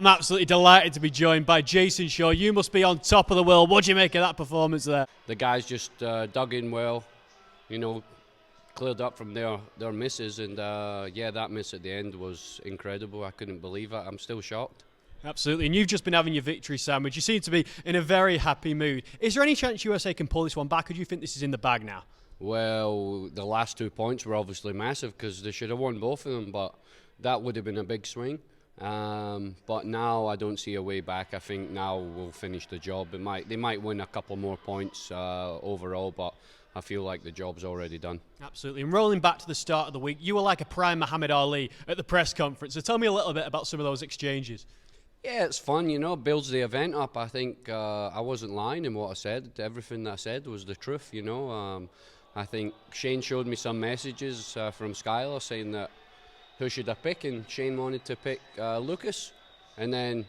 I'm absolutely delighted to be joined by Jayson Shaw. You must be on top of the world. What do you make of that performance there? The guys just dug in well, cleared up from their misses, and that miss at the end was incredible. I couldn't believe it. I'm still shocked. Absolutely, and you've just been having your victory sandwich. You seem to be in a very happy mood. Is there any chance USA can pull this one back, or do you think this is in the bag now? Well, the last 2 points were obviously massive because they should have won both of them, but that would have been a big swing. But now I don't see a way back. I think now we'll finish the job. They might win a couple more points overall, but I feel like the job's already done. Absolutely. And rolling back to the start of the week, you were like a prime Muhammad Ali at the press conference. So tell me a little bit about some of those exchanges. Yeah, it's fun, builds the event up. I think I wasn't lying in what I said. Everything that I said was the truth, I think Shane showed me some messages from Skylar saying that who should I pick, and Shane wanted to pick Lucas. And then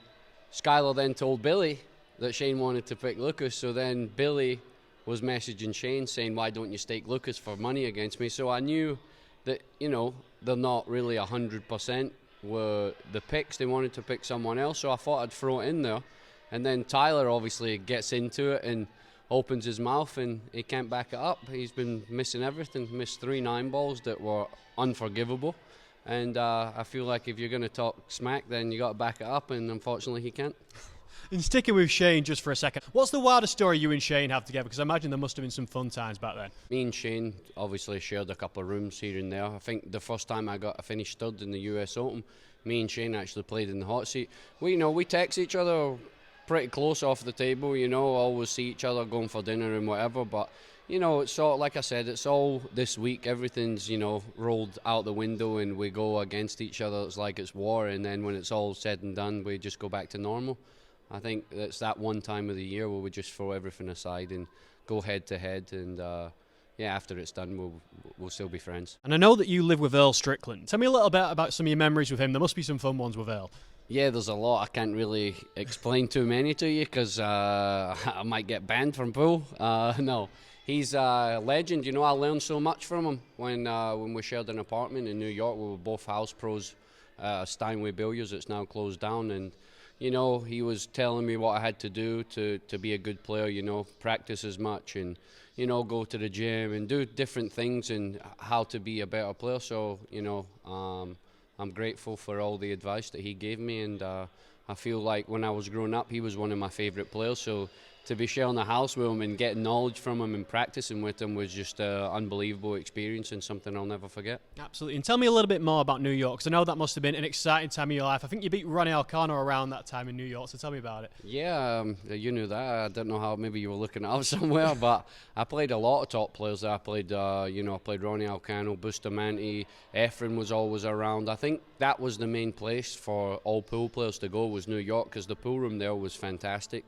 Skylar then told Billy that Shane wanted to pick Lucas. So then Billy was messaging Shane saying, why don't you stake Lucas for money against me? So I knew that, they're not really 100% were the picks. They wanted to pick someone else, so I thought I'd throw it in there. And then Tyler obviously gets into it and opens his mouth, and he can't back it up. He's been missing everything, missed 3 9-balls that were unforgivable. And I feel like if you're going to talk smack, then you got to back it up, and unfortunately he can't. And sticking with Shane just for a second, what's the wildest story you and Shane have together? Because I imagine there must have been some fun times back then. Me and Shane obviously shared a couple of rooms here and there. I think the first time I finished third in the US Open, me and Shane actually played in the hot seat. We text each other pretty close off the table, always see each other going for dinner and whatever, but it's all, like I said, it's all this week. Everything's, rolled out the window and we go against each other. It's like it's war, and then when it's all said and done, we just go back to normal. I think it's that one time of the year where we just throw everything aside and go head to head, and after it's done, we'll still be friends. And I know that you live with Earl Strickland. Tell me a little bit about some of your memories with him. There must be some fun ones with Earl. Yeah, there's a lot. I can't really explain too many to you because I might get banned from pool. No, he's a legend. I learned so much from him when we shared an apartment in New York. We were both house pros. Steinway Billiards, it's now closed down, and he was telling me what I had to do to be a good player, practice as much and, go to the gym and do different things and how to be a better player. So, I'm grateful for all the advice that he gave me, and I feel like when I was growing up, he was one of my favourite players. So to be sharing a house with him and getting knowledge from him and practicing with him was just an unbelievable experience and something I'll never forget. Absolutely. And tell me a little bit more about New York, because I know that must have been an exciting time of your life. I think you beat Ronnie Alcano around that time in New York, so tell me about it. Yeah, you knew that. I don't know how, maybe you were looking it up somewhere, but I played a lot of top players there. I played Ronnie Alcano, Bustamante, Efren was always around. I think that was the main place for all pool players to go, was New York, because the pool room there was fantastic.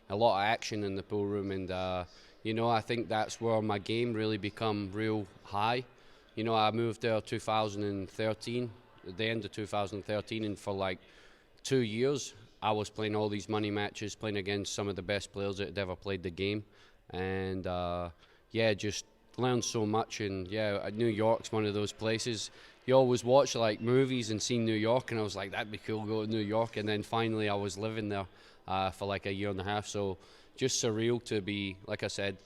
A lot of action in the pool room, and I think that's where my game really become real high. I moved there 2013, at the end of 2013, and for like 2 years I was playing all these money matches, playing against some of the best players that had ever played the game, and just learned so much. And New York's one of those places you always watch like movies and see New York, and I was like, that'd be cool, go to New York. And then finally I was living there for like a year and a half, so just surreal to be, like I said,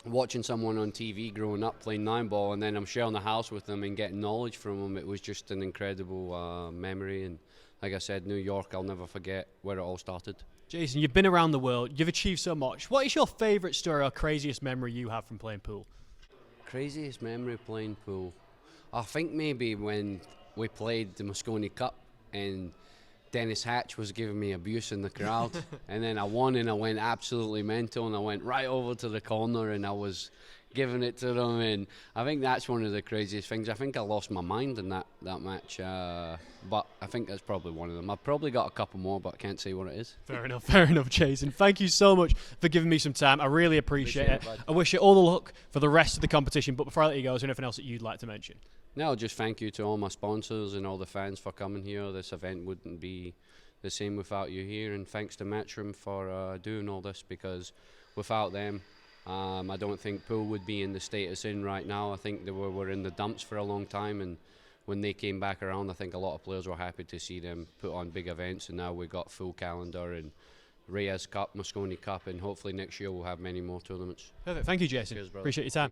watching someone on TV growing up playing 9-ball, and then I'm sharing the house with them and getting knowledge from them. It was just an incredible memory, and like I said, New York, I'll never forget where it all started. Jayson, you've been around the world, you've achieved so much. What is your favourite story or craziest memory you have from playing pool? Craziest memory playing pool? I think maybe when we played the Mosconi Cup and Dennis Hatch was giving me abuse in the crowd, and then I won and I went absolutely mental, and I went right over to the corner and I was giving it to them, and I think that's one of the craziest things. I think I lost my mind in that match, but I think that's probably one of them. I've probably got a couple more, but I can't say what it is. Fair enough, Jayson. Thank you so much for giving me some time. I really appreciate it. I wish you all the luck for the rest of the competition, but before I let you go, is there anything else that you'd like to mention? No, just thank you to all my sponsors and all the fans for coming here. This event wouldn't be the same without you here, and thanks to Matchroom for doing all this, because without them, I don't think pool would be in the state it's in right now. I think they were in the dumps for a long time, and when they came back around, I think a lot of players were happy to see them put on big events, and now we got full calendar and Reyes Cup, Mosconi Cup, and hopefully next year we'll have many more tournaments. Perfect. Thank you, Jayson. Cheers, brother. Appreciate your time.